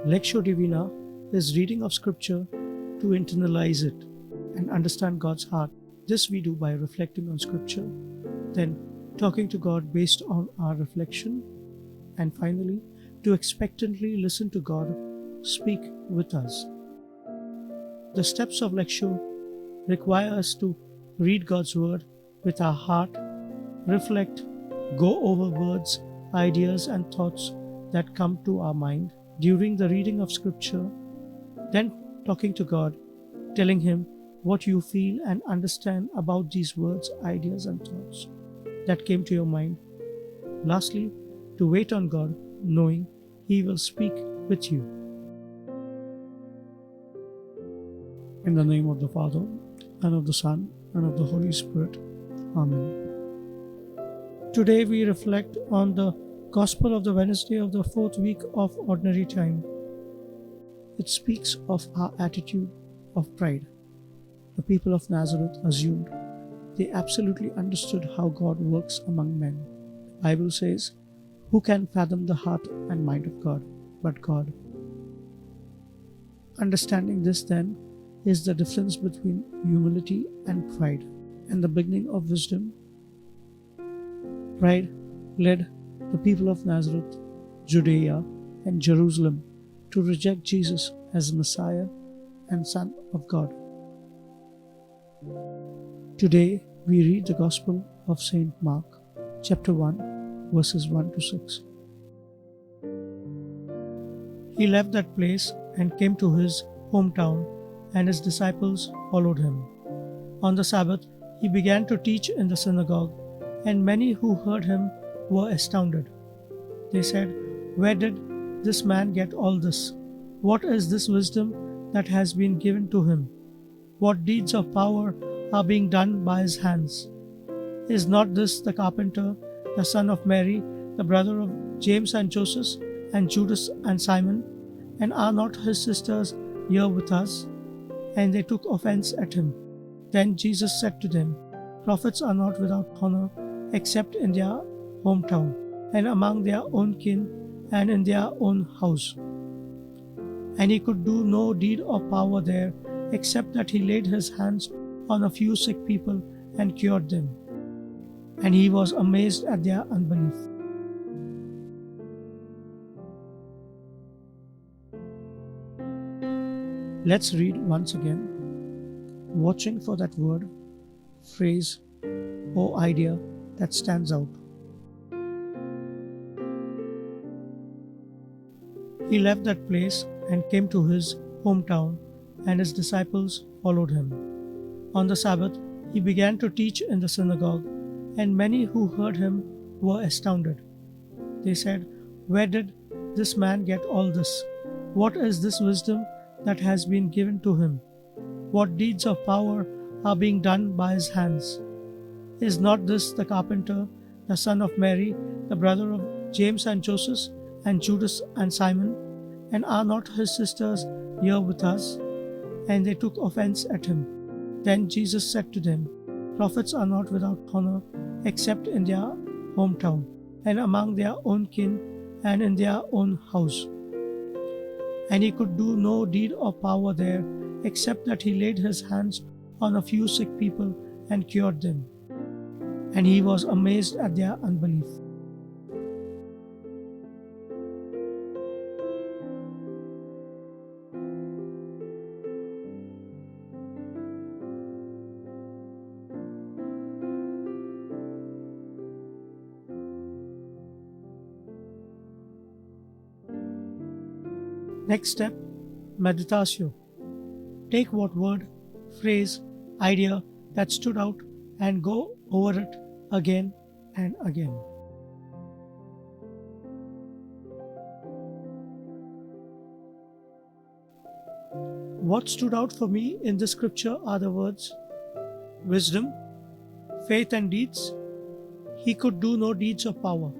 Lectio Divina is reading of Scripture to internalize it and understand God's heart. This we do by reflecting on Scripture, then talking to God based on our reflection, and finally, to expectantly listen to God speak with us. The steps of Lectio require us to read God's Word with our heart, reflect, go over words, ideas, and thoughts that come to our mind during the reading of Scripture, then talking to God, telling Him what you feel and understand about these words, ideas, and thoughts that came to your mind. Lastly, to wait on God, knowing He will speak with you. In the name of the Father, and of the Son, and of the Holy Spirit. Amen. Today we reflect on the Gospel of the Wednesday of the fourth week of Ordinary Time. It speaks of our attitude of pride. The people of Nazareth assumed they absolutely understood how God works among men. The Bible says, "Who can fathom the heart and mind of God but God?" Understanding this, then, is the difference between humility and pride, and the beginning of wisdom. Pride led the people of Nazareth, Judea, and Jerusalem to reject Jesus as Messiah and Son of God. Today we read the Gospel of St. Mark, chapter 1, verses 1 to 6. He left that place and came to his hometown, and his disciples followed him. On the Sabbath, he began to teach in the synagogue, and many who heard him were astounded. They said, "Where did this man get all this? What is this wisdom that has been given to him? What deeds of power are being done by his hands? Is not this the carpenter, the son of Mary, the brother of James and Joseph, and Judas and Simon? And are not his sisters here with us?" And they took offense at him. Then Jesus said to them, "Prophets are not without honor except in their hometown, and among their own kin, and in their own house." And he could do no deed of power there, except that he laid his hands on a few sick people and cured them. And he was amazed at their unbelief. Let's read once again, watching for that word, phrase, or idea that stands out. He left that place and came to his hometown, and his disciples followed him. On the Sabbath, he began to teach in the synagogue, and many who heard him were astounded. They said, "Where did this man get all this? What is this wisdom that has been given to him? What deeds of power are being done by his hands? Is not this the carpenter, the son of Mary, the brother of James and Joseph, and Judas and Simon? And are not his sisters here with us?" And they took offense at him. Then Jesus said to them, "Prophets are not without honor except in their hometown, and among their own kin, and in their own house." And he could do no deed of power there, except that he laid his hands on a few sick people and cured them. And he was amazed at their unbelief. Next step, meditatio. Take what word, phrase, idea that stood out and go over it again and again. What stood out for me in this scripture are the words wisdom, faith, and deeds. He could do no deeds of power.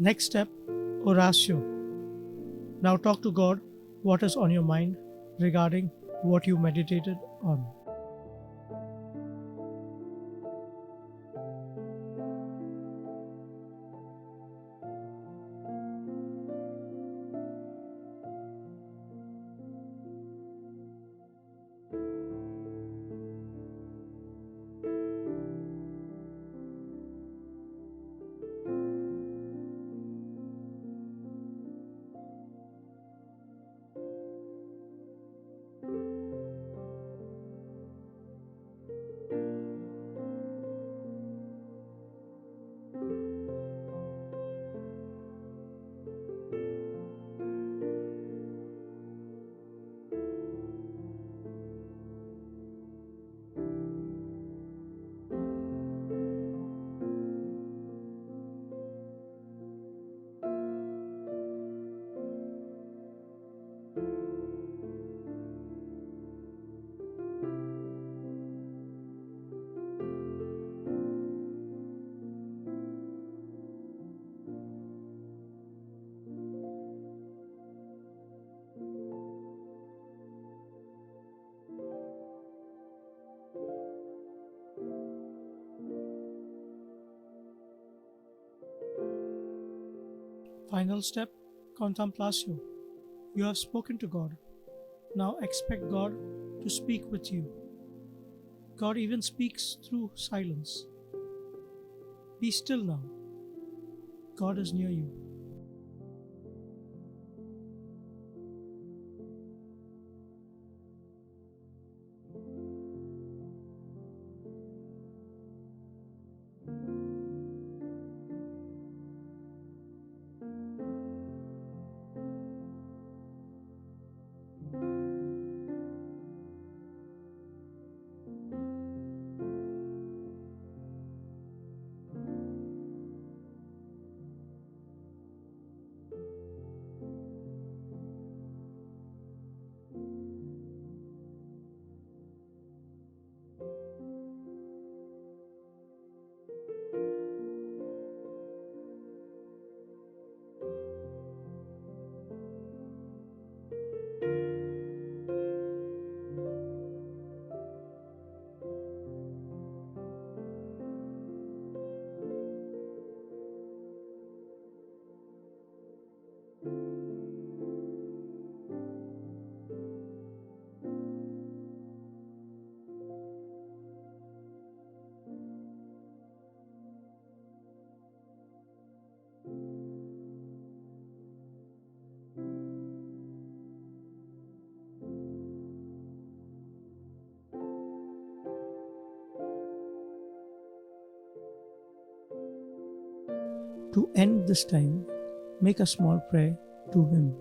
Next step, Oratio. Now talk to God what is on your mind regarding what you meditated on. Final step, contemplatio. You have spoken to God. Now expect God to speak with you. God even speaks through silence. Be still now. God is near you. To end this time, make a small prayer to Him.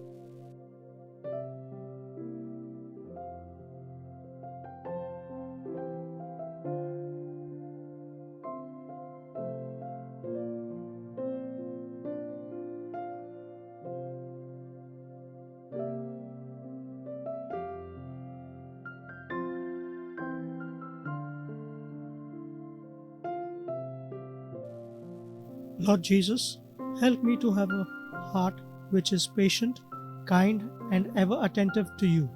Lord Jesus, help me to have a heart which is patient, kind, and ever attentive to you,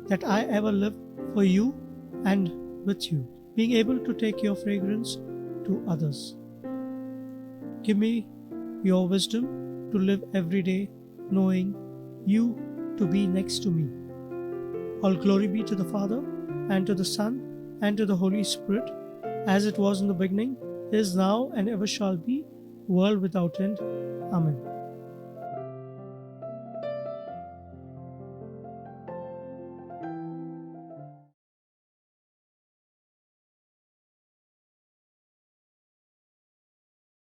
that I ever live for you and with you, being able to take your fragrance to others. Give me your wisdom to live every day knowing you to be next to me. All glory be to the Father, and to the Son, and to the Holy Spirit, as it was in the beginning, is now, and ever shall be, world without end. Amen.